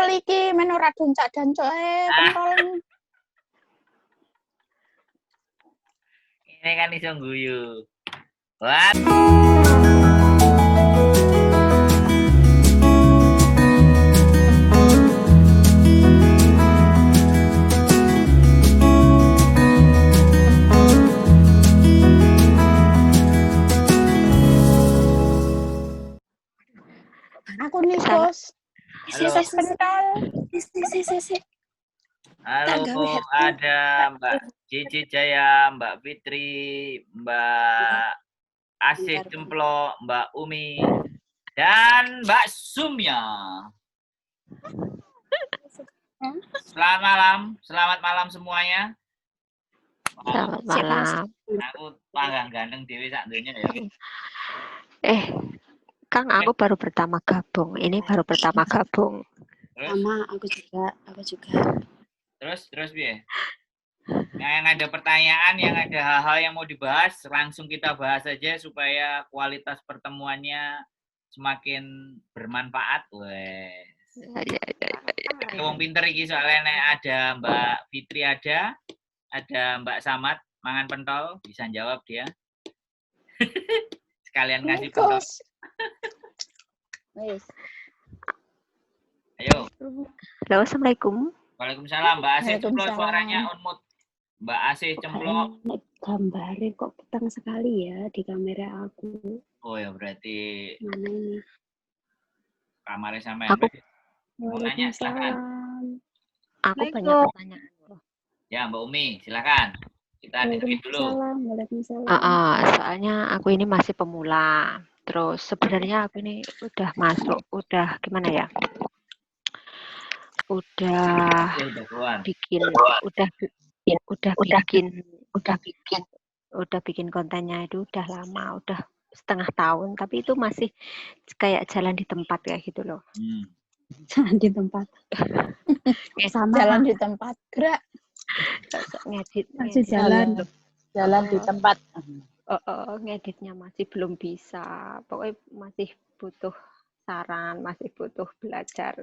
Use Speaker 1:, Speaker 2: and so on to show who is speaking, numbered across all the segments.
Speaker 1: pentol iki men ora doncak-dancuk pentol.
Speaker 2: Ini kan iso guyu. Wah.
Speaker 1: Aku nih, Bos.
Speaker 2: Halo.
Speaker 1: Sis pentol.
Speaker 2: Halo, ada Mbak Cici Jaya, Mbak Fitri, Mbak Asih Cemplok, Mbak Umi, dan Mbak Sumya. Selamat malam semuanya.
Speaker 3: Selamat malam.
Speaker 2: Aku panggang ganteng dewi sak dunia ya.
Speaker 3: Kang, aku baru pertama gabung. Ini baru pertama gabung.
Speaker 4: Sama, aku juga.
Speaker 2: Terus piye? Yang ada pertanyaan, yang ada hal-hal yang mau dibahas, langsung kita bahas aja supaya kualitas pertemuannya semakin bermanfaat. Wes.
Speaker 3: Ya.
Speaker 2: Wong pinter iki soalnya ada Mbak Fitri ada Mbak Samad mangan pentol, bisa jawab dia. Sekalian kasih pentol. Ayo.
Speaker 3: Halo, Assalamualaikum.
Speaker 2: Waalaikumsalam, Mbak Asih Cemplok, suaranya on mute. Mbak Asih Cemplok.
Speaker 4: Gambarnya kok petang sekali ya di kamera aku.
Speaker 2: Oh ya, berarti
Speaker 4: Mana ini?
Speaker 2: kamarnya sama
Speaker 3: Aku
Speaker 2: mau nanya, silakan.
Speaker 3: Aku banyak pertanyaan.
Speaker 2: Ya, Mbak Umi, silakan. Kita dengerin dulu.
Speaker 4: Waalaikumsalam.
Speaker 3: Soalnya aku ini masih pemula. Terus sebenarnya aku ini udah masuk, udah gimana ya? Udah bikin kontennya itu udah lama, udah setengah tahun, tapi itu masih kayak jalan di tempat kayak gitu loh.
Speaker 4: Jalan di tempat.
Speaker 1: Sama jalan di tempat. Gerak.
Speaker 3: Ngedit
Speaker 4: jalan di tempat.
Speaker 3: Ngeditnya masih belum bisa. Pokoknya masih butuh saran, masih butuh belajar.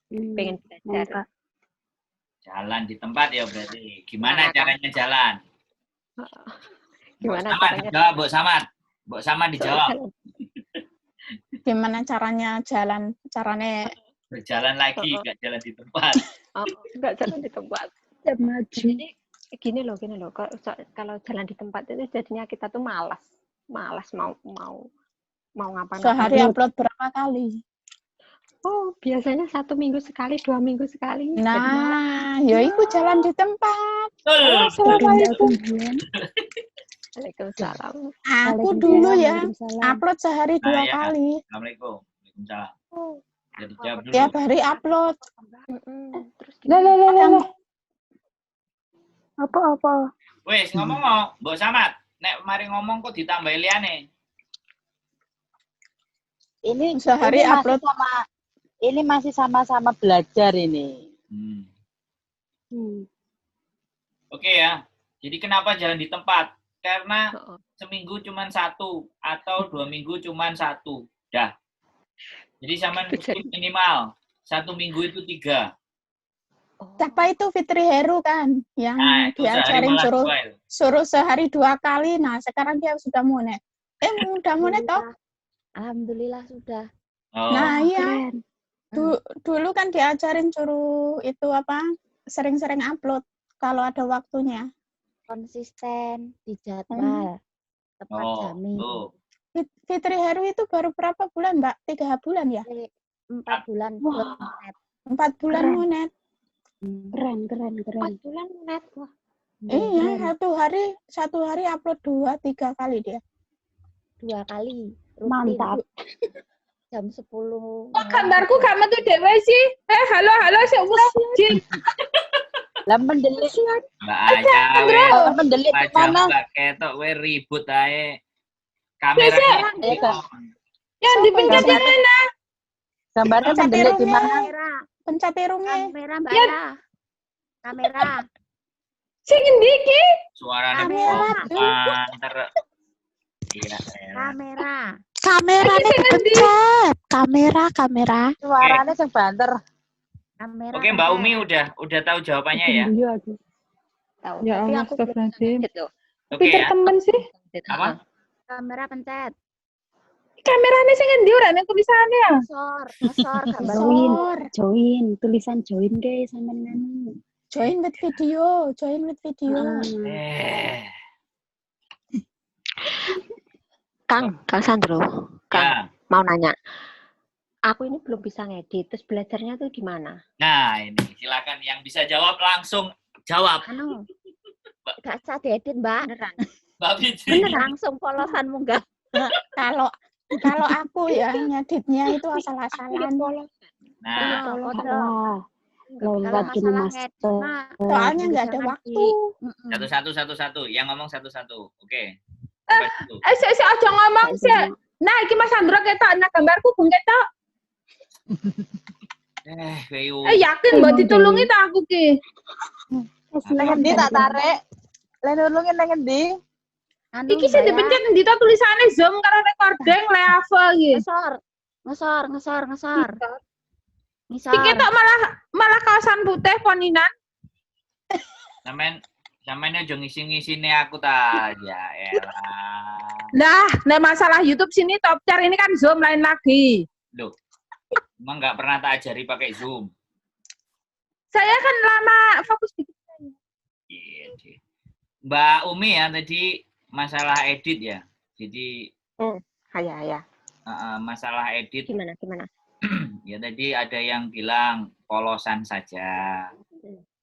Speaker 3: Pengen belajar.
Speaker 2: Jalan di tempat ya berarti. Gimana caranya jalan?
Speaker 3: Gimana
Speaker 2: caranya? Jawab, Mbok Samad dijawab.
Speaker 1: Gimana caranya jalan? Caranya
Speaker 2: berjalan lagi, enggak jalan di tempat.
Speaker 3: Enggak jalan di tempat.
Speaker 4: Maju.
Speaker 3: Jadi gini loh. Kalau jalan di tempat itu jadinya kita tuh malas mau ngapain.
Speaker 1: Sehari upload berapa kali?
Speaker 3: Oh, biasanya 1 minggu sekali, 2 minggu sekali.
Speaker 1: Nah, ya itu jalan di tempat.
Speaker 4: Assalamualaikum.
Speaker 3: Waalaikumsalam.
Speaker 1: Aku dulu ya upload sehari 2 kali.
Speaker 2: Assalamualaikum. Waalaikumsalam. Jadi jawab dulu.
Speaker 1: Tiap hari upload.
Speaker 3: Terus
Speaker 4: Apa?
Speaker 2: Wes ngomong Mbok Samad, nek mari ngomong kok ditambah liane.
Speaker 4: Ini
Speaker 1: sehari upload
Speaker 4: ini masih sama-sama belajar ini.
Speaker 2: Oke ya. Jadi kenapa jalan di tempat? Karena seminggu cuma 1 atau 2 minggu cuma 1. Dah. Jadi sama minimal 1 minggu itu 3.
Speaker 1: Siapa itu Fitri Heru kan yang diajarin suruh sehari 2 kali. Nah, sekarang dia sudah monet. Udah monet toh?
Speaker 4: Alhamdulillah sudah.
Speaker 1: Nah, iya. Dulu kan diajarin suruh itu sering-sering upload kalau ada waktunya.
Speaker 4: Konsisten di jadwal. Tepat jamin.
Speaker 1: Fitri Heru itu baru berapa bulan, Mbak? 3 bulan ya?
Speaker 4: 4 bulan.
Speaker 1: Wah. 4 bulan monet.
Speaker 4: Keren.
Speaker 3: 4 bulan monet. Wah.
Speaker 1: Iya, satu hari upload 2-3 kali dia.
Speaker 4: 2 kali. Rutin.
Speaker 1: Mantap.
Speaker 4: Jam 10.
Speaker 5: Kok gambarku gak metu dhewe sih? Halo sik wis.
Speaker 4: Lah mendelik.
Speaker 2: Mbak aja.
Speaker 4: Mendelik di mana?
Speaker 2: Ketok we ribut ae. Kamera.
Speaker 5: Yang dipencet yang mana?
Speaker 4: Gambarnya mendelik di mana?
Speaker 1: Pencet irungnya.
Speaker 4: Kamera, Mbak ya. Kamera.
Speaker 5: Sing endi iki?
Speaker 2: Suarane banter. Iya.
Speaker 4: Kamera.
Speaker 1: Kameranya dipencet. Kamera.
Speaker 4: Suaranya sing banter.
Speaker 3: Kamera
Speaker 2: Oke, Mbak Umi udah tahu jawabannya ya?
Speaker 4: Iya aku.
Speaker 3: tahu.
Speaker 5: Ya
Speaker 3: Tapi
Speaker 5: Allah,
Speaker 3: aku belum
Speaker 5: astagfirullahaladzim.
Speaker 3: ngedit loh.
Speaker 2: Oke
Speaker 5: Pinter
Speaker 2: ya.
Speaker 5: temen sih.
Speaker 2: Apa?
Speaker 3: Kamera pencet.
Speaker 5: Kameranya sing ngendi ora nek tulisannya?
Speaker 3: Ngesor gambar.
Speaker 4: Join, tulisan join guys sama nganu.
Speaker 1: Join with video.
Speaker 3: Kang Sandro.
Speaker 2: Ya.
Speaker 3: Mau nanya. Aku ini belum bisa ngedit, terus belajarnya tuh gimana?
Speaker 2: Nah, ini silakan yang bisa jawab langsung jawab.
Speaker 3: Anu, gak usah diedit, Mbak. Beneran.
Speaker 2: Mbak Fitri.
Speaker 3: Langsung polosan munggah.
Speaker 1: Kalau aku ya ngeditnya itu asal-asalan.
Speaker 2: Nah,
Speaker 4: Lewat gini master.
Speaker 1: Soalnya nggak ada waktu.
Speaker 2: satu-satu. Yang ngomong satu-satu. Oke.
Speaker 5: Si aja ngomong sih. Nah, iki Mas Sandro ketok, nah gambarku bung ketok.
Speaker 2: Weyu.
Speaker 5: Yakin mbok ditulungi ta aku ki.
Speaker 6: Nang endi tak tarik? Lah nulungin nang endi?
Speaker 5: Iki sing dipencet endi to tulisane Zoom karo recording level iki.
Speaker 3: Ngesor.
Speaker 5: Iki tok malah kaosan putih poninan.
Speaker 2: Sampeyan aja ngisi-ngisine aku ta. Ya elah.
Speaker 5: Nah masalah YouTube sini top chart ini kan Zoom lain lagi.
Speaker 2: Loh. Emang nggak pernah tak ajari pakai Zoom.
Speaker 5: Saya kan lama fokus di
Speaker 2: Iya. Mbak Umi ya tadi masalah edit ya. Jadi
Speaker 3: ya.
Speaker 2: masalah edit
Speaker 3: Gimana?
Speaker 2: ya tadi ada yang bilang polosan saja.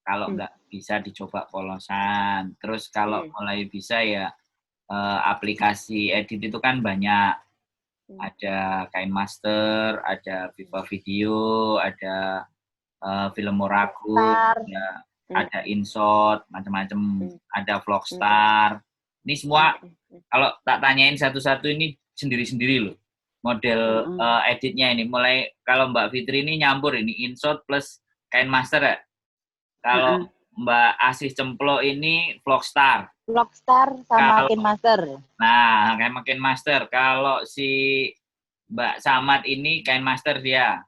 Speaker 2: Kalau nggak bisa dicoba polosan. Terus kalau mulai bisa ya aplikasi edit itu kan banyak. Ada KineMaster, ada Viva Video, ada Filmoraku, ada InShot, macam-macam. Ada Vlogstar. Ini semua kalau tak tanyain satu-satu ini sendiri-sendiri loh. Model editnya ini. Mulai kalau Mbak Fitri ini nyampur ini InShot plus KineMaster ya. Kalau Mbak Asih Cemplo ini Vlogstar.
Speaker 6: Vlogstar sama KineMaster.
Speaker 2: Nah, KineMaster. Kalau si Mbak Samad ini KineMaster dia.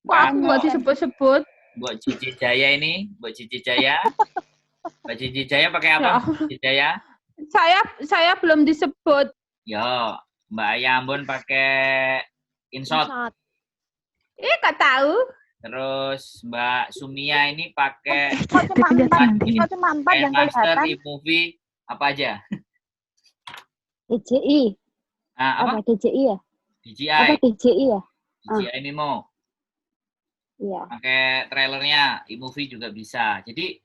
Speaker 5: Kok aku nggak disebut-sebut?
Speaker 2: Mbak Cici Jaya ini, Mbak Cici Jaya. Mbak Cici Jaya pakai apa? Mbak Cici Jaya?
Speaker 5: Saya belum disebut.
Speaker 2: Yo, Mbak Ayambon pakai InShot.
Speaker 5: Kok tahu?
Speaker 2: Terus Mbak Sumia ini pakai
Speaker 6: Kok cuma 4 yang
Speaker 2: KineMaster,
Speaker 6: kelihatan?
Speaker 2: iMovie, apa aja?
Speaker 4: DJI.
Speaker 2: Apa?
Speaker 4: DJI ya?
Speaker 2: DJI.
Speaker 4: DJI ya?
Speaker 2: DJI Mimo.
Speaker 4: Iya.
Speaker 2: Pakai trailernya, iMovie juga bisa. Jadi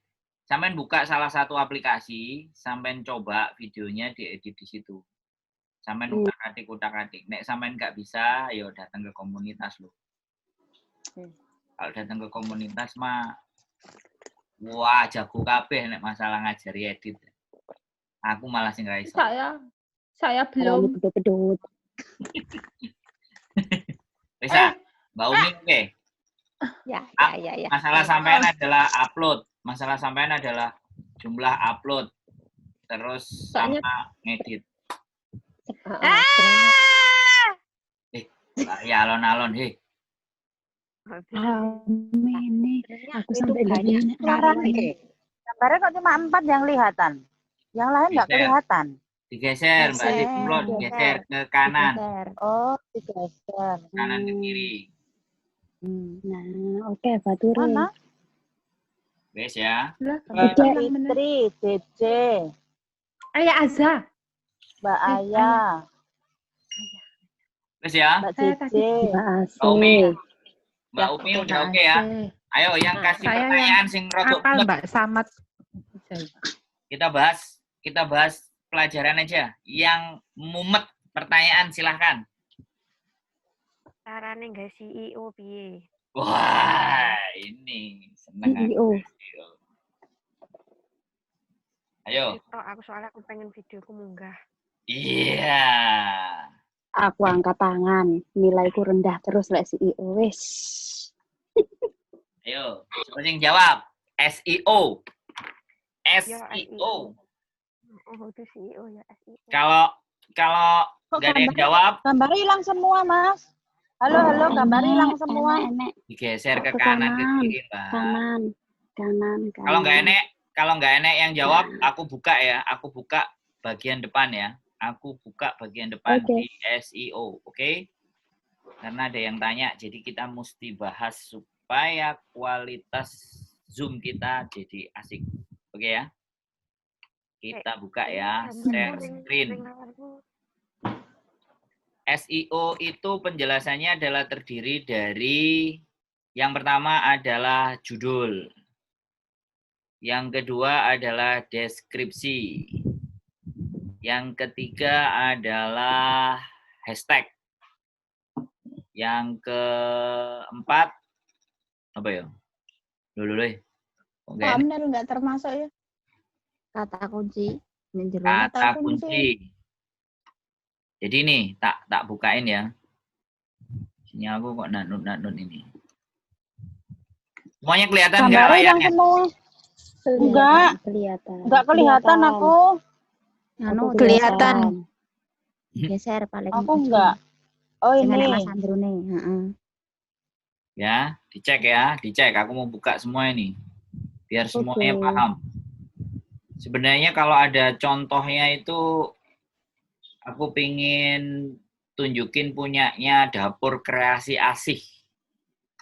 Speaker 2: sampean buka salah satu aplikasi, sampean coba videonya diedit di situ. Sampean utak-atik. Nek sampean nggak bisa, yo datang ke komunitas loh. Kalau datang ke komunitas mah, wah jago kabeh nek masalah ngajari edit. Aku malah sing ra iso.
Speaker 5: Saya belum.
Speaker 4: Pedut.
Speaker 2: Bisa, Mbak Umi oke.
Speaker 3: Ya.
Speaker 2: Masalah sampean adalah upload. Masalah sampean adalah jumlah upload. Terus sama ngedit. Ya alon-alon, heh.
Speaker 4: Amin. Aku sampai
Speaker 3: banyak.
Speaker 6: Gambarnya kok cuma 4 yang kelihatan. Yang lain nggak kelihatan.
Speaker 2: Digeser, Mbak Diplot, digeser ke kanan.
Speaker 6: Oh, digeser.
Speaker 2: Kanan ke kiri.
Speaker 4: Nah, oke, Fature.
Speaker 6: Mana?
Speaker 2: Wes ya.
Speaker 6: Fitri, DJ.
Speaker 5: Ayah Azza.
Speaker 6: Mbak Aya.
Speaker 2: Wes ya.
Speaker 6: Mbak DJ.
Speaker 2: Mbak Umi. Mbak Umi udah oke ya. Ayo yang kasih pertanyaan sing rodok
Speaker 5: Mbak Samad.
Speaker 2: Kita bahas pelajaran aja. Yang mumet pertanyaan silahkan.
Speaker 3: Carane nggak CEO piye?
Speaker 2: Wah, ini seneng
Speaker 4: CEO.
Speaker 2: Ayo.
Speaker 3: Aku soalnya aku pengen videoku munggah.
Speaker 2: Iya.
Speaker 4: Aku angkat tangan, nilaiku rendah terus lek CEO wis.
Speaker 2: Ayo, siapa yang jawab? SEO. SEO.
Speaker 3: Oh, itu CEO ya, SEO.
Speaker 2: Kalau nggak ada yang jawab,
Speaker 6: Gambarnya hilang semua, Mas. Halo, gambar hilang semua.
Speaker 4: Enek.
Speaker 2: Digeser ke
Speaker 4: Ke
Speaker 2: kanan ke
Speaker 4: kanan.
Speaker 2: kiri, Mbak.
Speaker 4: Kanan.
Speaker 2: Kalau nggak enek yang jawab, aku buka ya. Aku buka bagian depan ya. Aku buka bagian depan
Speaker 4: Oke.
Speaker 2: di SEO, oke? Karena ada yang tanya, jadi kita mesti bahas supaya kualitas Zoom kita jadi asik. Oke ya? Kita buka ya, share screen. SEO itu penjelasannya adalah terdiri dari yang pertama adalah judul. Yang kedua adalah deskripsi. Yang ketiga adalah hashtag. Yang keempat apa ya?
Speaker 1: Thumbnail nggak termasuk ya?
Speaker 4: Kata kunci.
Speaker 2: Kata kunci. Jadi nih, tak bukain ya. Sini aku kok nanun ini. Semuanya kelihatan nggak layarnya?
Speaker 6: Enggak kelihatan aku.
Speaker 3: Kelihatan.
Speaker 4: Geser paling.
Speaker 6: Aku enggak. Oh
Speaker 4: Dengan
Speaker 6: ini.
Speaker 4: Mas Andro nih.
Speaker 2: Ya, dicek ya, dicek. Aku mau buka semua ini. Biar semuanya paham. Sebenarnya kalau ada contohnya itu, aku pingin tunjukin punyanya Dapur Kreasi Asih.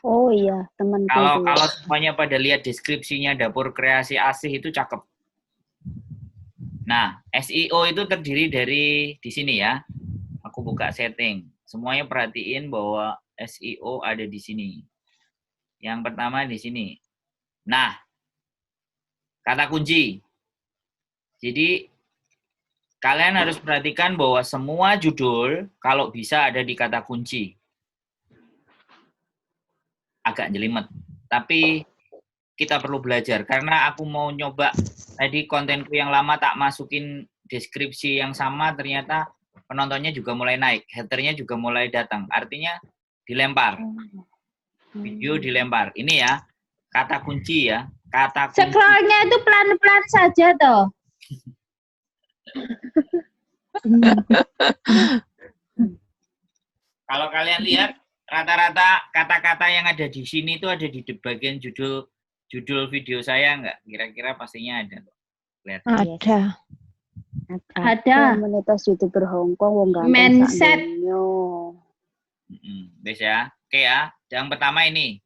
Speaker 4: Oh iya, temanku.
Speaker 2: Kalau semuanya pada lihat deskripsinya Dapur Kreasi Asih itu cakep. Nah, SEO itu terdiri dari di sini ya. Aku buka setting. Semuanya perhatiin bahwa SEO ada di sini. Yang pertama di sini. Nah, kata kunci. Jadi, kalian harus perhatikan bahwa semua judul kalau bisa ada di kata kunci. Agak jelimet. Tapi kita perlu belajar. Karena aku mau nyoba, tadi kontenku yang lama tak masukin deskripsi yang sama, ternyata penontonnya juga mulai naik. Haternya juga mulai datang. Artinya dilempar. Video dilempar. Ini ya, kata kunci ya. Kata kunci.
Speaker 5: Scrollnya itu pelan-pelan saja toh.
Speaker 2: Kalau kalian lihat, rata-rata kata-kata yang ada di sini itu ada di bagian judul video saya nggak? Kira-kira pastinya ada. Lihat.
Speaker 5: Ada.
Speaker 4: Komunitas YouTuber Hongkong wong ganteng
Speaker 5: Mindset.
Speaker 2: Bisa ya. Oke ya. Yang pertama ini.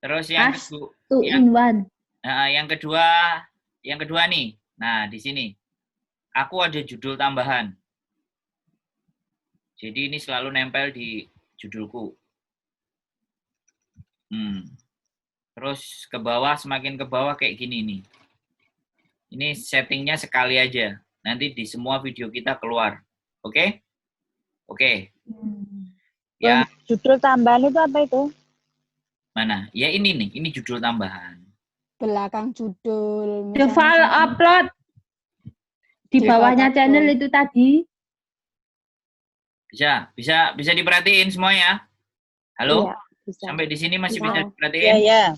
Speaker 2: Terus yang yang kedua nih. Nah, di sini. Aku ada judul tambahan. Jadi ini selalu nempel di judulku. Terus ke bawah, semakin ke bawah kayak gini nih. Ini settingnya sekali aja. Nanti di semua video kita keluar. Oke? Oke. Ya.
Speaker 6: Judul tambahan itu apa itu?
Speaker 2: Mana? Ya ini nih, ini judul tambahan.
Speaker 1: Belakang judul.
Speaker 5: The file upload. Di bawahnya channel itu tadi.
Speaker 2: Bisa diperhatiin semuanya. Halo?
Speaker 4: Iya, bisa.
Speaker 2: Sampai di sini masih bisa diperhatiin?
Speaker 6: Iya.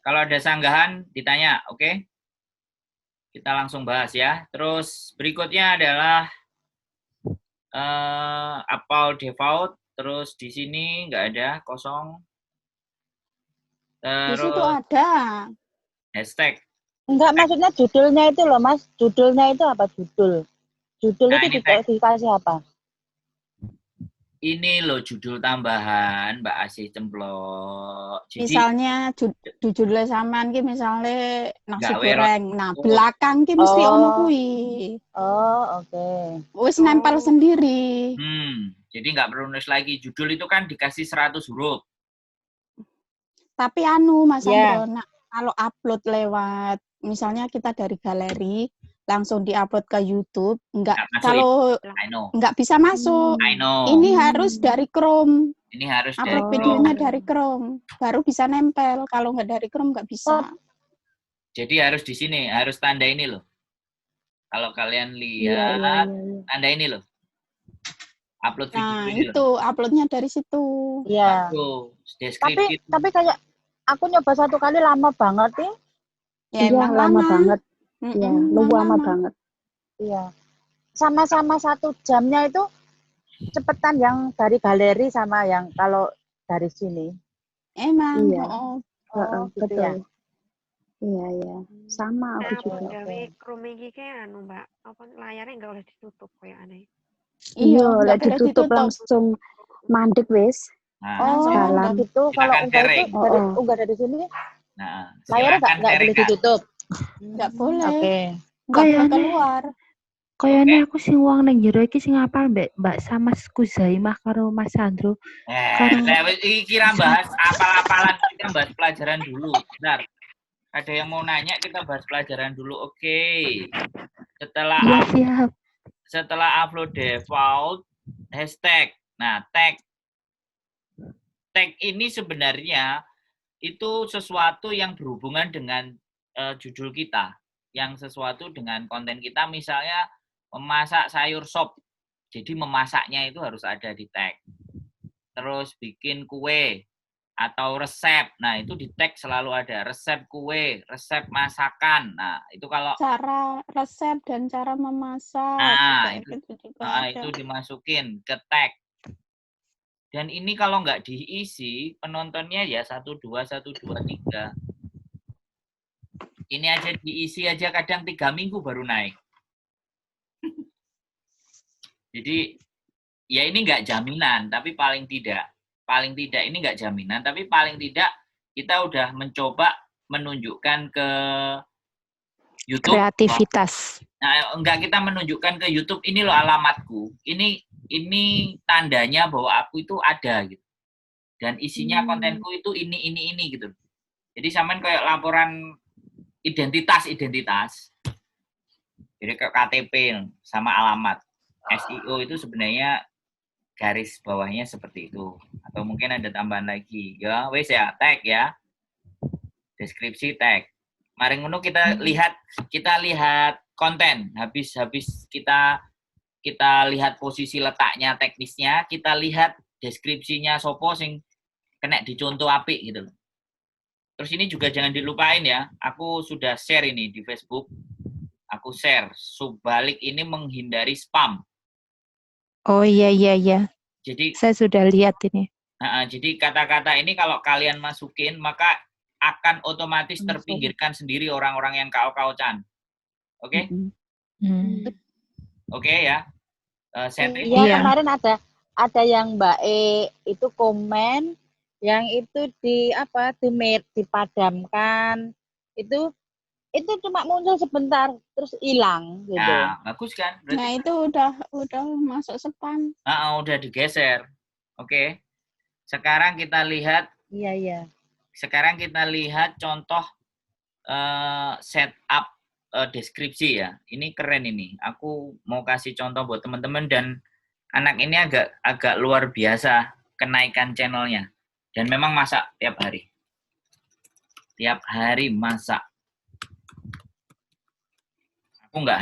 Speaker 2: Kalau ada sanggahan ditanya, oke? Kita langsung bahas ya. Terus berikutnya adalah upload default. Terus di sini nggak ada, kosong. Terus
Speaker 1: di situ ada.
Speaker 2: Hashtag.
Speaker 6: Enggak, maksudnya judulnya itu loh, Mas. Judulnya itu apa judul? Judul itu dikasih apa?
Speaker 2: Ini loh judul tambahan, Mbak Asih Cemplok. Jadi,
Speaker 1: misalnya judulnya samaan ki misalnya nasi goreng. Nah,
Speaker 2: Oh.
Speaker 1: belakang ki mesti ono kuwi.
Speaker 6: Oh, oke.
Speaker 1: Wis nempel sendiri.
Speaker 2: Jadi nggak perlu nulis lagi. Judul itu kan dikasih 100 huruf.
Speaker 1: Tapi Mas Andro, kalau upload lewat misalnya kita dari galeri langsung diupload ke YouTube, nggak bisa masuk.
Speaker 2: I know.
Speaker 1: Ini harus dari Chrome.
Speaker 2: Ini harus
Speaker 1: upload videonya dari Chrome, baru bisa nempel. Kalau nggak dari Chrome nggak bisa.
Speaker 2: Jadi harus di sini, harus tanda ini loh. Kalau kalian lihat, tanda ini loh. Upload video.
Speaker 1: Nah, itu uploadnya dari situ.
Speaker 6: Iya. Tapi kayak aku nyoba 1 kali lama banget nih.
Speaker 1: Ya,
Speaker 4: emang lama banget. Iya, lama banget.
Speaker 6: Iya. Sama-sama 1 jamnya itu cepetan yang dari galeri sama yang kalau dari sini.
Speaker 1: Emang,
Speaker 4: Iya.
Speaker 6: Oh, gitu
Speaker 4: betul.
Speaker 6: ya.
Speaker 4: Iya, iya. Sama aku
Speaker 3: Nah,
Speaker 4: juga.
Speaker 3: gawe Chrome iki kayak Mbak, apa layarnya nggak boleh ditutup kayak aneh.
Speaker 4: Iya,
Speaker 1: nggak
Speaker 4: lek
Speaker 1: boleh
Speaker 4: ditutup langsung mandek wis.
Speaker 2: Nah,
Speaker 1: Langsung
Speaker 6: Oh,
Speaker 4: Jalan.
Speaker 6: gitu. Kalau
Speaker 2: silakan
Speaker 6: unggah itu
Speaker 2: sharing.
Speaker 6: dari
Speaker 4: Oh.
Speaker 6: unggah dari sini
Speaker 2: Nah,
Speaker 6: layarnya
Speaker 2: silakan
Speaker 6: nggak
Speaker 2: sharing,
Speaker 6: boleh
Speaker 2: Kak.
Speaker 6: ditutup.
Speaker 1: nggak boleh,
Speaker 6: Oke.
Speaker 1: nggak boleh
Speaker 5: Kayaknya-
Speaker 1: keluar.
Speaker 5: Kayaknya aku sing wong nang jero iki sing apal Mbak sama Kuzaimah karo Mas Sandro. Karo
Speaker 2: Iki kira bahas apal-apalan, kita bahas pelajaran dulu. Bentar. Ada yang mau nanya, kita bahas pelajaran dulu. Oke.
Speaker 5: iya siap.
Speaker 2: Setelah upload default, hashtag. Nah, tag ini sebenarnya itu sesuatu yang berhubungan dengan judul kita, yang sesuatu dengan konten kita, misalnya memasak sayur sop, jadi memasaknya itu harus ada di tag. Terus bikin kue atau resep, nah itu di tag selalu ada resep kue, resep masakan. Nah itu kalau
Speaker 1: Cara resep dan cara memasak.
Speaker 2: nah
Speaker 1: kayak
Speaker 2: itu
Speaker 1: gitu juga ada.
Speaker 2: itu dimasukin ke tag. Dan ini kalau nggak diisi, penontonnya ya 1, 2, 1, 2, 3. Ini aja diisi aja kadang 3 minggu baru naik. Jadi ya ini nggak jaminan, tapi paling tidak ini nggak jaminan, tapi paling tidak kita udah mencoba menunjukkan ke YouTube.
Speaker 5: Kreativitas.
Speaker 2: Nah, enggak, kita menunjukkan ke YouTube, ini loh alamatku. Ini tandanya bahwa aku itu ada gitu. Dan isinya kontenku itu ini gitu. Jadi sampean kayak laporan identitas. Jadi kayak KTP sama alamat. SEO itu sebenarnya garis bawahnya seperti itu. Atau mungkin ada tambahan lagi. Ya, wes ya, tag ya. Deskripsi tag. Mari ngono kita lihat konten. Habis kita lihat posisi letaknya, teknisnya, kita lihat deskripsinya sopo sing kena dicontoh apik gitu. Terus ini juga jangan dilupain ya. Aku sudah share ini di Facebook. Aku share Subbalik ini menghindari spam.
Speaker 5: Oh iya.
Speaker 2: Jadi
Speaker 5: Saya sudah lihat ini.
Speaker 2: jadi kata-kata ini kalau kalian masukin maka akan otomatis terpinggirkan sendiri orang-orang yang kau-kaucan. Oke? Oke ya.
Speaker 6: Iya, kemarin ada yang Mbak E itu komen, yang itu dipadamkan. Itu cuma muncul sebentar terus hilang gitu.
Speaker 2: Nah, bagus kan? Berarti
Speaker 1: Nah itu udah masuk spam.
Speaker 2: udah digeser. Oke. Sekarang kita lihat.
Speaker 6: Iya.
Speaker 2: Sekarang kita lihat contoh setup deskripsi ya. Ini keren ini. Aku mau kasih contoh buat teman-teman, dan anak ini agak luar biasa kenaikan channelnya. Dan memang masak tiap hari. Tiap hari masak. Aku nggak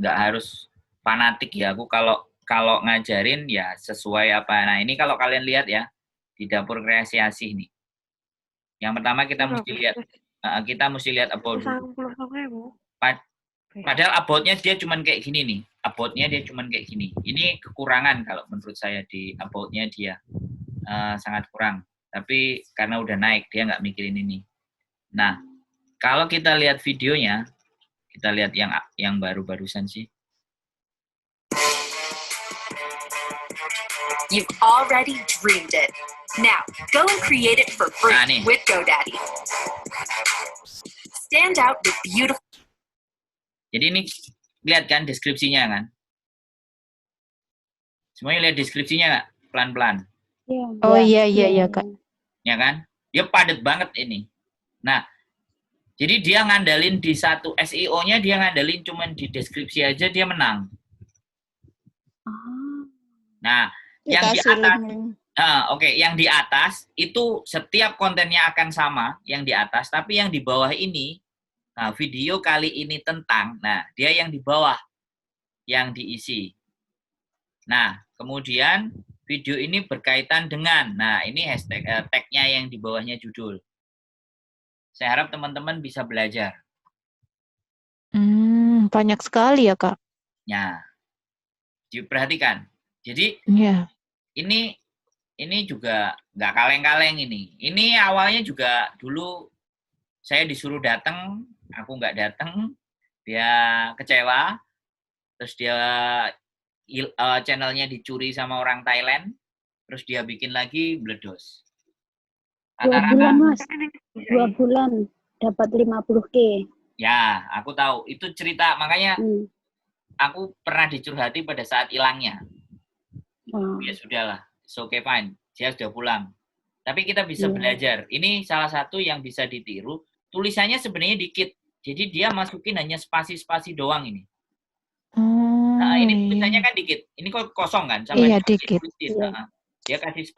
Speaker 2: harus fanatik ya. Aku kalau ngajarin ya sesuai apa. Nah, ini kalau kalian lihat ya di dapur kreasi Asih nih. Yang pertama kita mesti lihat about dulu. Padahal aboutnya dia cuman kayak gini nih. Aboutnya dia cuman kayak gini. Ini kekurangan kalau menurut saya di aboutnya dia. Sangat kurang. Tapi karena udah naik, dia nggak mikirin ini. Nah, kalau kita lihat videonya, kita lihat yang baru-barusan sih.
Speaker 7: You've already dreamed it. Now, go and create it for free with GoDaddy. Stand out with beautiful.
Speaker 2: Jadi ini lihat kan deskripsinya kan? Semuanya lihat deskripsinya nggak? Pelan-pelan.
Speaker 5: Oh iya Kak.
Speaker 2: Ya kan? Dia padat banget ini. Nah, jadi dia ngandalin di satu SEO-nya, dia ngandalin cuman di deskripsi aja dia menang. Nah, yang di atas, yang di atas itu setiap kontennya akan sama yang di atas, tapi yang di bawah ini, nah video kali ini tentang, nah dia yang di bawah yang diisi. Nah, kemudian video ini berkaitan dengan, nah ini hashtag tag-nya yang di bawahnya judul. Saya harap teman-teman bisa belajar.
Speaker 5: Banyak sekali ya Kak.
Speaker 2: Ya, diperhatikan. Jadi
Speaker 5: Iya.
Speaker 2: ini juga nggak kaleng-kaleng ini. Ini awalnya juga dulu saya disuruh datang, aku nggak datang, dia kecewa, terus dia channelnya dicuri sama orang Thailand, terus dia bikin lagi meledos.
Speaker 4: 2 bulan Mas, 2 bulan dapat 50K.
Speaker 2: Ya, aku tahu. Itu cerita, makanya aku pernah dicurhati pada saat hilangnya. Ya sudahlah, it's okay fine. Dia sudah pulang. Tapi kita bisa belajar. Ini salah satu yang bisa ditiru. Tulisannya sebenarnya dikit. Jadi dia masukin hanya spasi-spasi doang ini. Nah, ini tulisannya kan dikit. Ini kok kosong kan? Sampai
Speaker 5: iya, dikit.
Speaker 2: Nah, dia kasih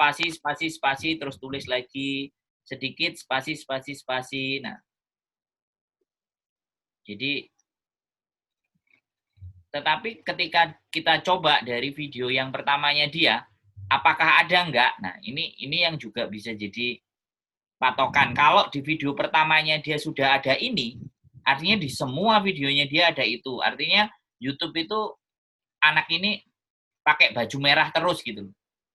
Speaker 2: spasi, terus tulis lagi sedikit, spasi. Nah, jadi, tetapi ketika kita coba dari video yang pertamanya dia, apakah ada enggak? Nah, ini yang juga bisa jadi patokan. Kalau di video pertamanya dia sudah ada ini, artinya di semua videonya dia ada itu. Artinya YouTube itu anak ini pakai baju merah terus gitu.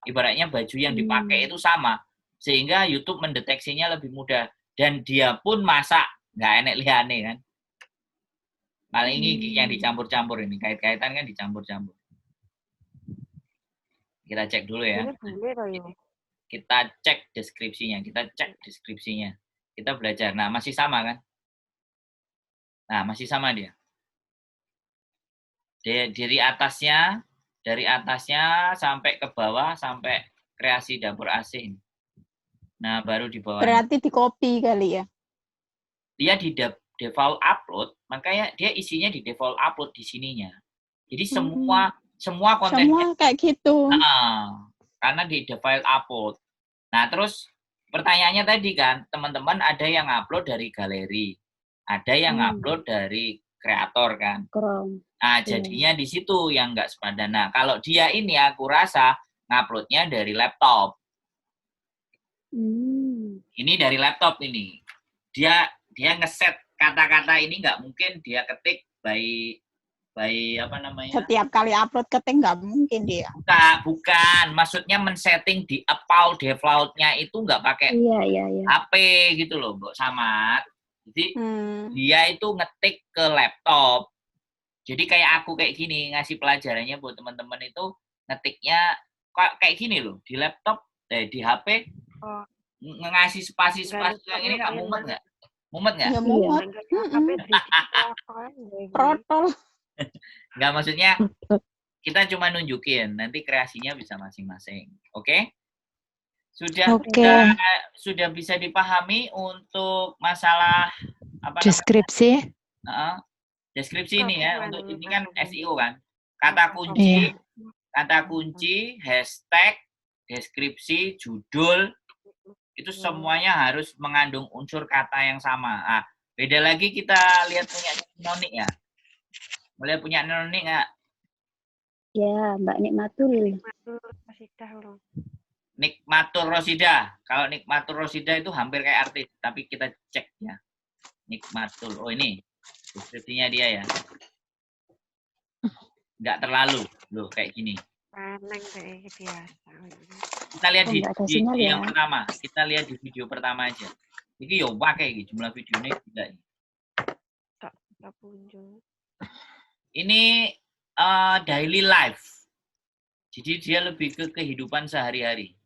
Speaker 2: Ibaratnya baju yang dipakai itu sama. Sehingga YouTube mendeteksinya lebih mudah. Dan dia pun masak. Nggak enak liane kan. Paling ini yang dicampur-campur ini. Kait-kaitan kan dicampur-campur. Kita cek dulu ya. Kita cek deskripsinya. Kita belajar. Nah, masih sama kan? Nah, masih sama dia. Dari atasnya sampai ke bawah, sampai kreasi dapur AC ini. Nah, baru di bawah.
Speaker 1: Berarti di copy kali ya?
Speaker 2: Dia di default upload, makanya dia isinya di default upload di sininya. Jadi semua konten
Speaker 1: semua kayak gitu.
Speaker 2: Karena di default upload. Nah, terus pertanyaannya tadi kan, teman-teman ada yang upload dari galeri, ada yang upload dari kreator kan. Nah, jadinya di situ yang nggak sepadan. Nah, kalau dia ini aku rasa nguploadnya dari laptop. Ini dari laptop ini. Dia ngeset kata-kata ini nggak mungkin dia ketik by apa namanya?
Speaker 1: Setiap kali upload ketik nggak mungkin dia.
Speaker 2: Bukan. Maksudnya men-setting di default-nya itu nggak pakai HP gitu loh, Mbok Samad. Jadi dia itu ngetik ke laptop. Jadi kayak aku kayak gini, ngasih pelajarannya buat teman-teman itu ngetiknya kayak gini loh, di laptop, di HP, ngasih spasi yang ini nggak mumet nggak? Mumet nggak?
Speaker 1: Ya mumet. Protol.
Speaker 2: Nggak, maksudnya kita cuma nunjukin, nanti kreasinya bisa masing-masing. Oke? Sudah bisa dipahami untuk masalah apa
Speaker 5: deskripsi?
Speaker 2: Deskripsi ini ya, untuk ini kan SEO kan. Kata kunci, hashtag, deskripsi, judul, itu semuanya harus mengandung unsur kata yang sama. Beda lagi kita lihat punya Nonik ya. Boleh punya Nonik nggak?
Speaker 4: Ya, Mbak Nikmatul.
Speaker 2: Nikmatul Rosida. Kalau Nikmatul Rosida itu hampir kayak artis, tapi kita cek ya. Nikmatul. Oh, ini deskripsinya dia ya. Nggak terlalu loh kayak gini. Kita lihat di yang pertama. Kita lihat di video pertama aja. Ini yo pakai jumlah videonya tidak. Ini daily life. Jadi dia lebih ke kehidupan sehari-hari.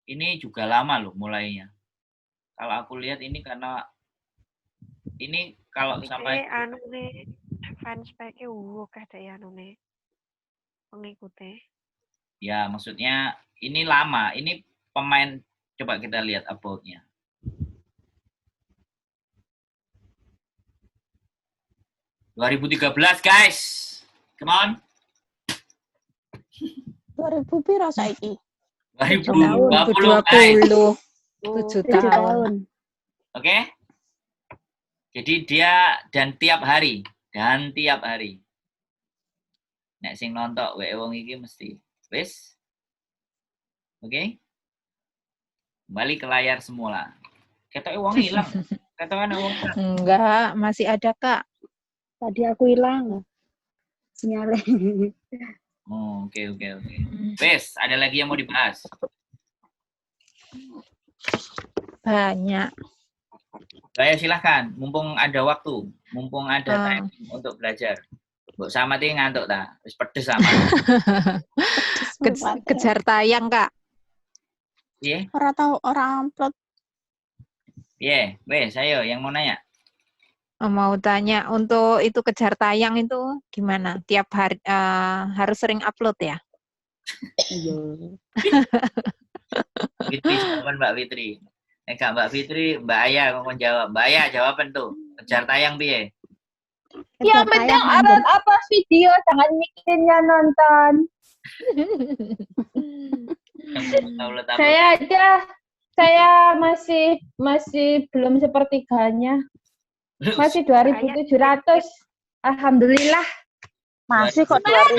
Speaker 2: Ini juga lama loh mulainya. Kalau aku lihat ini karena ini kalau sampai
Speaker 3: fanspage pengikutnya.
Speaker 2: Ya, maksudnya ini lama. Ini pemain, coba kita lihat about-nya. ...2013, guys. Come on.
Speaker 1: 2000 piro saiki?
Speaker 5: 2020. 7 tahun.
Speaker 2: Oke? Jadi dia dan tiap hari. Nek sing nonton wae wong iki mesti. Wis. Oke? Kembali ke layar semula. Ketoke wong hilang. Ketokane wong.
Speaker 5: Enggak, masih ada, Kak.
Speaker 4: Tadi aku hilang. Sinyalnya.
Speaker 2: Oh, oke. Wes, ada lagi yang mau dibahas?
Speaker 5: Banyak.
Speaker 2: Saya silahkan, mumpung ada waktu, mumpung ada time untuk belajar. Mbok sama ti ngantuk ta? Wis pedes sama.
Speaker 5: Kejar tayang, Kak.
Speaker 2: Piye?
Speaker 1: Ora tahu orang upload.
Speaker 2: Piye? Wes, ayo yang mau nanya.
Speaker 5: Mau tanya, untuk itu kejar tayang itu gimana? Tiap hari harus sering upload ya?
Speaker 4: Iya.
Speaker 2: Fitri, jawaban Mbak Fitri. Enggak Mbak Fitri, Mbak Aya ngomong jawab. Mbak Aya jawaban tuh. Kejar tayang piye?
Speaker 6: Ya penting upload video, jangan mikirinnya nonton. Saya masih belum sepertiganya. Masih 2.700. Alhamdulillah. Masih kok 2.000.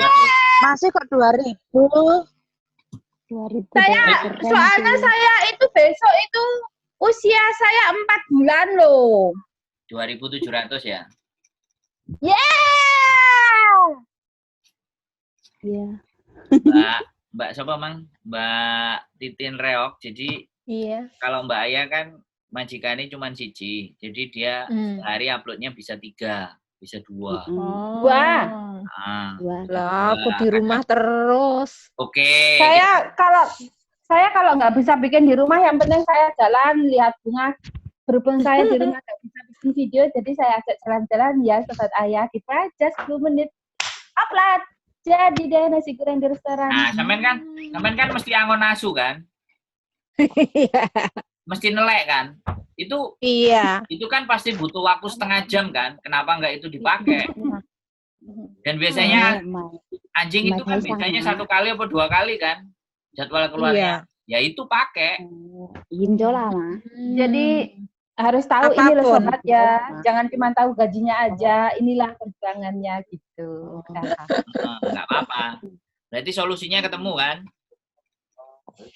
Speaker 6: Masih kok 2.000.
Speaker 4: 2.000.
Speaker 6: Soalnya saya itu besok itu usia saya 4 bulan loh.
Speaker 2: 2.700 ya?
Speaker 6: Yeah!
Speaker 4: Iya.
Speaker 2: Mbak siapa Mang? Mbak Titin Reok. Jadi kalau Mbak Aya kan majikannya cuma siji. Jadi dia sehari uploadnya bisa 3, bisa 2.
Speaker 6: Wah.
Speaker 5: Lah, aku di rumah terus.
Speaker 2: Oke.
Speaker 6: Saya kalau nggak bisa bikin di rumah, yang penting saya jalan lihat bunga. Berhubung saya di rumah nggak bisa bikin video, jadi saya ajak jalan-jalan ya sobat Ayah. Kita aja 10 menit upload. Jadi deh nasi goreng di restoran.
Speaker 2: Nah, sampean kan mesti angon asu kan? Mesti nelek kan? Itu kan pasti butuh waktu setengah jam kan? Kenapa nggak itu dipakai? Dan biasanya anjing itu kan biasanya 1 kali atau 2 kali kan jadwal keluarnya. Ya itu pakai.
Speaker 4: Injo lah, Ma.
Speaker 6: Jadi harus tahu ini loh sobat ya. Jangan cuma tahu gajinya aja. Inilah perjuangannya gitu.
Speaker 2: Nggak apa-apa. Berarti solusinya ketemu kan?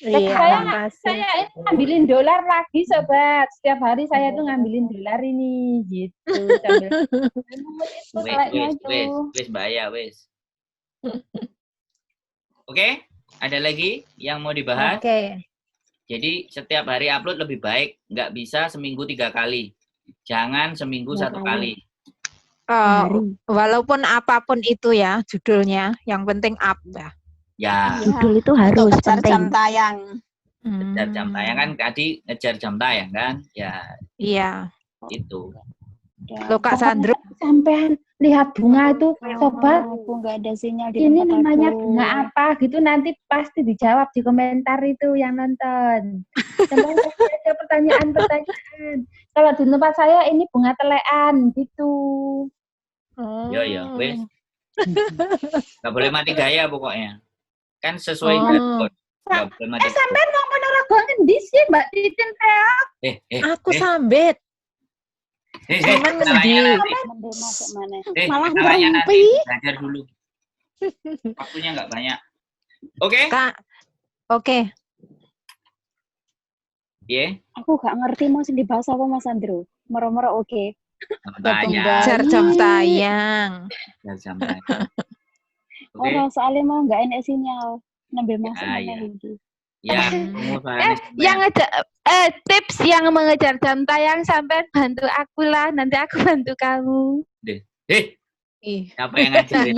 Speaker 6: Saya ini ngambilin dolar lagi sobat. Setiap hari saya tuh ngambilin dolar ini gitu.
Speaker 2: Wes bahaya wes. Oke, ada lagi yang mau dibahas?
Speaker 5: Oke.
Speaker 2: Jadi setiap hari upload lebih baik, nggak bisa seminggu 3 kali. Jangan seminggu 1 kali.
Speaker 5: Walaupun apapun itu ya judulnya, yang penting up ya.
Speaker 2: Ya.
Speaker 4: Judul itu harus
Speaker 1: kejar
Speaker 4: penting.
Speaker 1: jam tayang.
Speaker 2: Ngejar jam tayang kan tadi ngejar jam tayang kan? Ya.
Speaker 5: Iya.
Speaker 2: Itu.
Speaker 5: Loh Kak Sandro,
Speaker 6: sampean lihat bunga itu sobat.
Speaker 4: Aku nggak ada sinyal di
Speaker 6: Ini
Speaker 4: tempat
Speaker 6: namanya
Speaker 4: aku.
Speaker 6: bunga apa gitu, nanti pasti dijawab di komentar itu yang nonton. Sampai ada pertanyaan-pertanyaan. Kalau di tempat saya ini bunga telean gitu.
Speaker 2: Ya, wes. Nggak boleh mati gaya pokoknya. Kan sesuai jargon. Nggak boleh mati.
Speaker 6: Sampean ngomong ora ngendi sih Mbak Titin Reok?
Speaker 5: aku sambet. Sampean ngendi?
Speaker 4: Masuk mana?
Speaker 1: Malah
Speaker 2: nanti belajar dulu. Waktunya nggak banyak. Oke?
Speaker 5: Kak, oke.
Speaker 2: Iya.
Speaker 4: Aku nggak ngerti mau dibahas apa Mas Andro. Mero-mero oke.
Speaker 5: Kejar jam tayang.
Speaker 2: Jam tayang.
Speaker 4: Orang soalnya mau nggak enak sinyal. Nambah masuk mana lagi.
Speaker 2: Ya,
Speaker 6: yang tips yang mengejar jam tayang sampai bantu aku lah, nanti aku bantu kamu.
Speaker 2: Siapa yang ngajarin?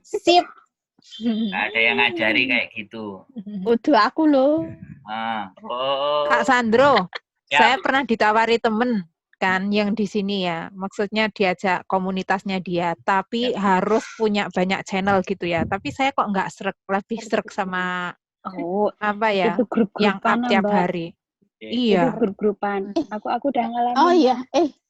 Speaker 1: Sip.
Speaker 2: Nggak ada yang ngajari kayak gitu.
Speaker 1: Udah aku loh.
Speaker 5: Kak Sandro, saya pernah ditawari temen kan yang di sini ya, maksudnya diajak komunitasnya dia, tapi harus punya banyak channel gitu ya. Tapi saya kok nggak srek, lebih srek sama apa ya,
Speaker 4: itu
Speaker 5: yang up tiap hari. Iya.
Speaker 4: Itu grup-grupan. Aku udah ngalamin.
Speaker 1: Oh iya,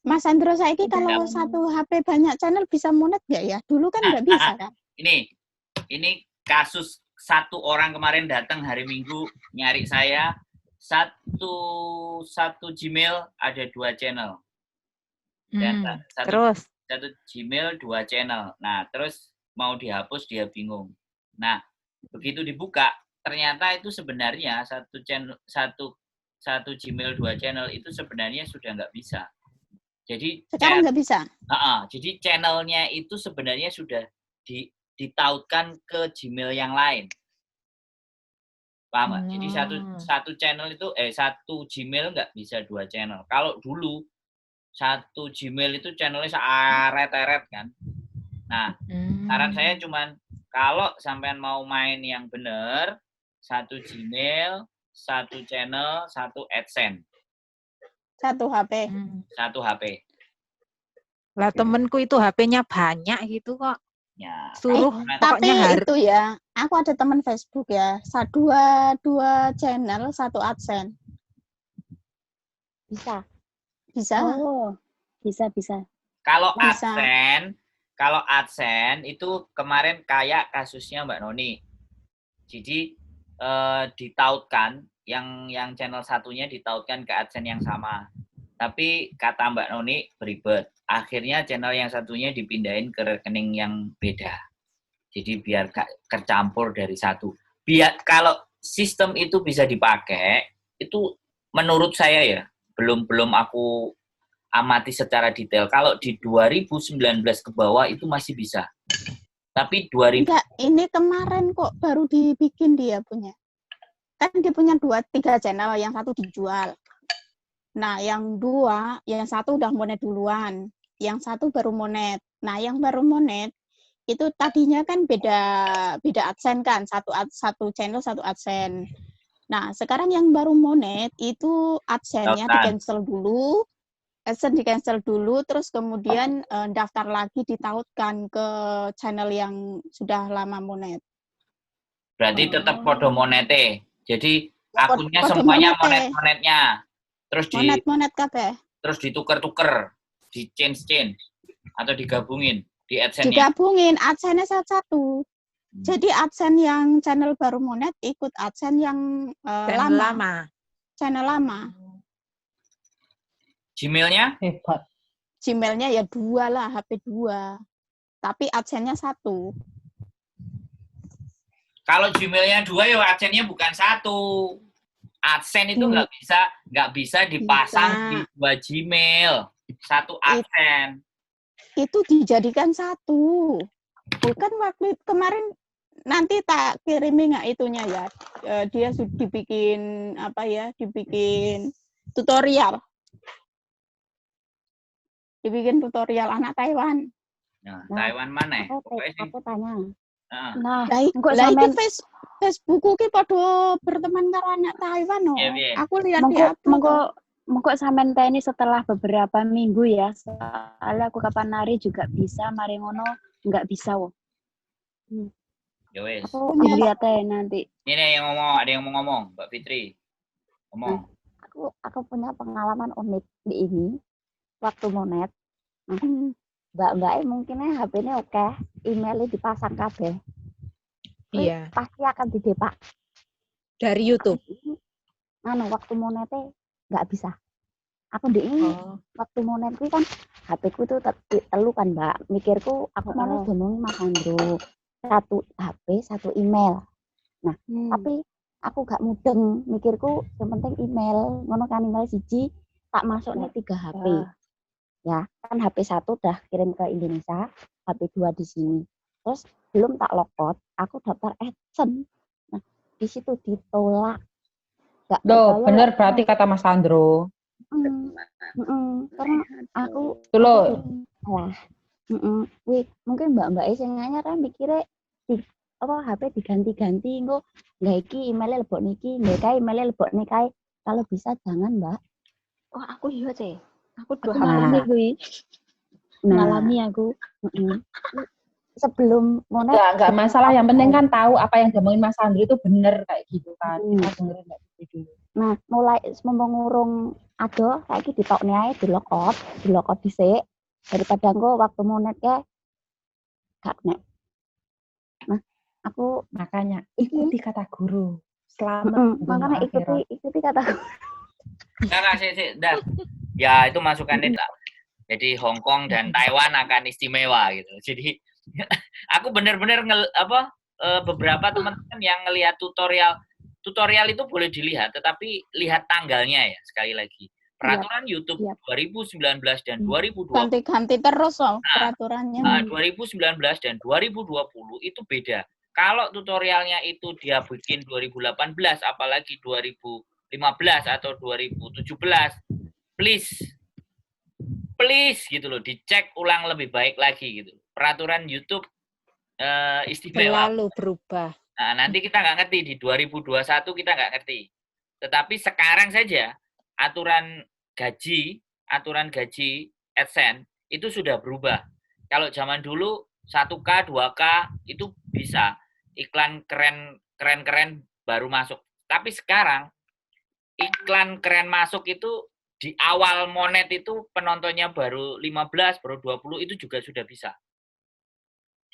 Speaker 1: Mas Andro saiki kalau satu HP banyak channel bisa monet nggak ya? Dulu kan nggak bisa kan?
Speaker 2: Ini kasus satu orang kemarin datang hari Minggu nyari saya, satu Gmail ada 2 channel. Dan satu Gmail 2 channel. Nah, terus mau dihapus dia bingung. Nah, begitu dibuka ternyata itu sebenarnya satu Gmail 2 channel itu sebenarnya sudah nggak bisa. Jadi
Speaker 1: sekarang nggak bisa.
Speaker 2: Jadi channelnya itu sebenarnya sudah ditautkan ke Gmail yang lain. Paham nggak? Jadi satu channel itu satu Gmail nggak bisa 2 channel. Kalau dulu satu Gmail itu channelnya searet-eret kan. Nah, saran saya cuman kalau sampean mau main yang bener, satu Gmail, satu channel, satu AdSense.
Speaker 1: Satu HP.
Speaker 2: Satu HP.
Speaker 5: Lah temenku itu HP-nya banyak gitu kok.
Speaker 2: Ya.
Speaker 5: Suruh
Speaker 1: tapi itu ya, aku ada teman Facebook ya, dua channel, satu AdSense.
Speaker 4: Bisa.
Speaker 1: Bisa.
Speaker 4: Oh, bisa.
Speaker 2: Kalau AdSense itu kemarin kayak kasusnya Mbak Noni. Jadi ditautkan yang channel satunya ditautkan ke AdSense yang sama. Tapi kata Mbak Noni beribet. Akhirnya channel yang satunya dipindahin ke rekening yang beda. Jadi biar gak tercampur dari satu. Biar kalau sistem itu bisa dipakai, itu menurut saya ya, belum aku amati secara detail. Kalau di 2019 ke bawah itu masih bisa. Tapi 2000
Speaker 1: enggak, ini kemarin kok baru dibikin dia punya. Kan dia punya 2-3 channel, yang satu dijual. Nah, yang satu udah monet duluan, yang satu baru monet. Nah, yang baru monet itu tadinya kan beda AdSense kan, satu channel satu AdSense. Nah, sekarang yang baru monet itu AdSense-nya di-cancel dulu, AdSense di-cancel dulu, terus kemudian daftar lagi ditautkan ke channel yang sudah lama monet.
Speaker 2: Berarti tetap kode monete. Jadi akunnya semuanya monet-monetnya. Terus
Speaker 1: monet kabeh.
Speaker 2: Terus ditukar-tukar, di change atau digabungin di AdSense-nya.
Speaker 1: Digabungin AdSense-nya satu. Jadi AdSense yang channel baru monet ikut AdSense yang lama. Channel lama.
Speaker 2: Gmail-nya?
Speaker 6: Hebat.
Speaker 1: Gmail-nya ya 2 lah, HP 2. Tapi AdSense-nya 1.
Speaker 2: Kalau Gmail-nya 2 ya AdSense-nya bukan 1. AdSense itu nggak bisa dipasang di 2 Gmail. 1 AdSense.
Speaker 1: Itu dijadikan 1. Bukan waktu kemarin nanti tak kirimi nggak itunya ya. Dia sudah dibikin dibikin tutorial. Dibikin tutorial anak Taiwan.
Speaker 2: Nah, Taiwan mana?
Speaker 4: Aku tanya.
Speaker 1: Nah, itu Facebookku ki padha berteman karo anak Taiwan no. Aku lihat di
Speaker 4: monggo sampean teni setelah beberapa minggu ya. Soalnya aku kapan nari juga bisa, mari ngono enggak bisa wo.
Speaker 2: Ya wes.
Speaker 4: Aku lihat nanti.
Speaker 2: Ini yang ngomong, ada yang mau ngomong, Mbak Fitri. Ngomong.
Speaker 4: Aku punya pengalaman unik di ini. Waktu monet. Mbak mungkinnya HP-nya oke, emailnya dipasang kabeh.
Speaker 5: Iya.
Speaker 4: Pasti akan didepak.
Speaker 5: Dari YouTube.
Speaker 4: Waktu monetnya nggak bisa. Aku waktu monet kan HP-ku tuh telu kan Mbak. Mikirku aku malah ngomongin Mas Andro. 1 HP, 1 email. Nah, tapi aku gak mudeng. Mikirku yang penting email. Ngono kan email siji tak masuk nih 3 HP. Ya, kan HP 1 udah kirim ke Indonesia, HP 2 di sini. Terus belum tak logout, aku daftar AdSense. Nah, di situ ditolak.
Speaker 6: Bener berarti kata Mas Sandro.
Speaker 4: Karena aku mungkin mbak sing anyar kan mikire HP diganti-ganti engko nggak iki emailnya lebok niki, nggak emailnya lebok niki. Kalau bisa jangan, Mbak.
Speaker 3: Oh, aku iya sih. Aku
Speaker 4: ngalami kuwi. Ngalami aku. Sebelum monet
Speaker 6: enggak masalah, yang penting kan tahu apa yang ngomongin Mas Andri itu bener kayak gitu kan. Kita dengerin enggak gitu dulu.
Speaker 4: Nah, mulai ngurung ado saiki ditokne ae dilokot dhisik daripada engko waktu monet gak nek. Nah, aku
Speaker 6: makanya ikuti kata guru. Selamat
Speaker 4: makanya ikuti kata guru.
Speaker 2: Nah, dah. Ya, itu masukan Nita. Jadi Hong Kong dan Taiwan akan istimewa gitu. Jadi aku benar-benar beberapa teman-teman yang ngelihat tutorial itu boleh dilihat, tetapi lihat tanggalnya ya sekali lagi. Peraturan YouTube 2019 dan 2020.
Speaker 1: Ganti-ganti terus peraturannya.
Speaker 2: 2019 dan 2020 itu beda. Kalau tutorialnya itu dia bikin 2018, apalagi 2015 atau 2017, please gitu loh, dicek ulang lebih baik lagi gitu. Peraturan YouTube istimewa.
Speaker 5: Selalu berubah.
Speaker 2: Nah, nanti kita nggak ngerti di 2021 kita nggak ngerti. Tetapi sekarang saja aturan gaji AdSense itu sudah berubah. Kalau zaman dulu 1K, 2K itu bisa iklan keren baru masuk. Tapi sekarang iklan keren masuk itu di awal monet itu penontonnya baru 15, baru 20 itu juga sudah bisa.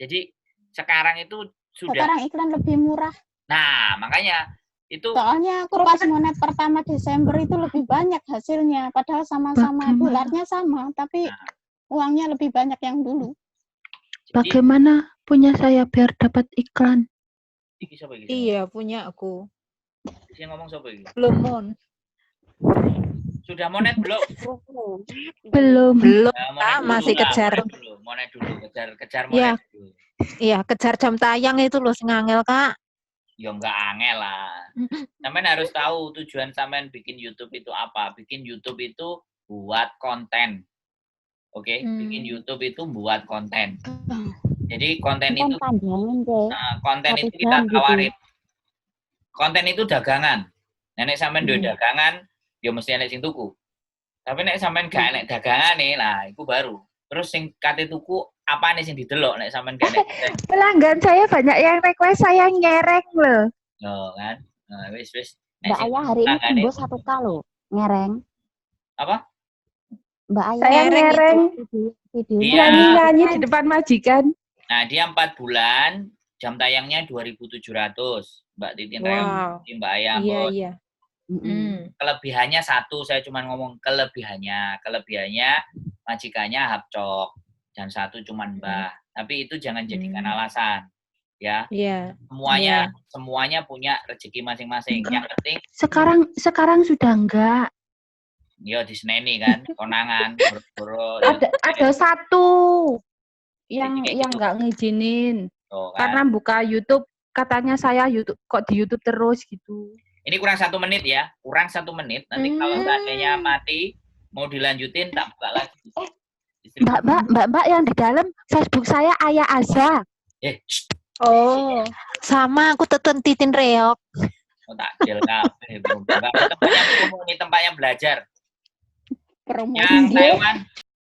Speaker 2: Jadi sekarang itu sudah.
Speaker 1: Sekarang iklan lebih murah.
Speaker 2: Nah, makanya itu.
Speaker 1: Soalnya aku pas monet pertama Desember itu lebih banyak hasilnya. Padahal sama-sama dolarnya sama, tapi uangnya lebih banyak yang dulu.
Speaker 8: Bagaimana punya saya biar dapat iklan?
Speaker 5: Iya, punya aku.
Speaker 2: Dia ngomong siapa ini?
Speaker 5: Belum, Mon.
Speaker 2: Sudah monet belum?
Speaker 8: Belum.
Speaker 5: Masih kejar.
Speaker 2: Monet dulu, kejar monet dulu.
Speaker 5: Iya, kejar jam tayang itu loh, ngangel, Kak.
Speaker 2: Ya enggak angel lah. Sampean harus tahu tujuan sampean bikin YouTube itu apa. Bikin YouTube itu buat konten. Oke, bikin YouTube itu buat konten. Jadi konten itu konten itu kita tawarin. Konten itu dagangan. Nek sampean duwe dagangan, ya mesti enek sing tuku. Tapi nek sampean gak enek dagangan nih, lah itu baru. Terus sing kate tuku apa nih sing didelok nek sampean gak enek.
Speaker 6: Pelanggan saya banyak yang request saya ngereng loh.
Speaker 2: Oh kan. Nah, wis.
Speaker 4: Mbak Ayah hari ini tembus 1K loh, ngereng.
Speaker 2: Apa?
Speaker 4: Mbak Ayah
Speaker 6: saya ngereng
Speaker 2: Iya.
Speaker 6: nyanyi di depan majikan.
Speaker 2: Nah, dia 4 bulan, jam tayangnya 2.700. Mbak Titin Mbak Ayah.
Speaker 5: Iya.
Speaker 2: Kelebihannya satu, saya cuma ngomong kelebihannya majikannya hapcok dan satu cuman Mbah. Tapi itu jangan jadikan alasan, ya.
Speaker 5: Iya.
Speaker 2: Semuanya punya rezeki masing-masing. Yang penting
Speaker 8: Sekarang sudah enggak.
Speaker 2: Ya diseneni kan, konangan, boro-boro.
Speaker 6: Ada satu yang nggak ngizinin.
Speaker 2: Kan?
Speaker 6: Karena buka YouTube, katanya saya kok di YouTube terus gitu.
Speaker 2: Ini kurang 1 menit ya, kurang 1 menit. Nanti kalau seandainya mati, mau dilanjutin tak buka lagi.
Speaker 8: Mbak yang di dalam Facebook saya Ayah Aza.
Speaker 5: Oh, sama aku Teten Titin Reok.
Speaker 2: Oh, tak del kabeh, Bro. Ini tempatnya belajar. Yang Taiwan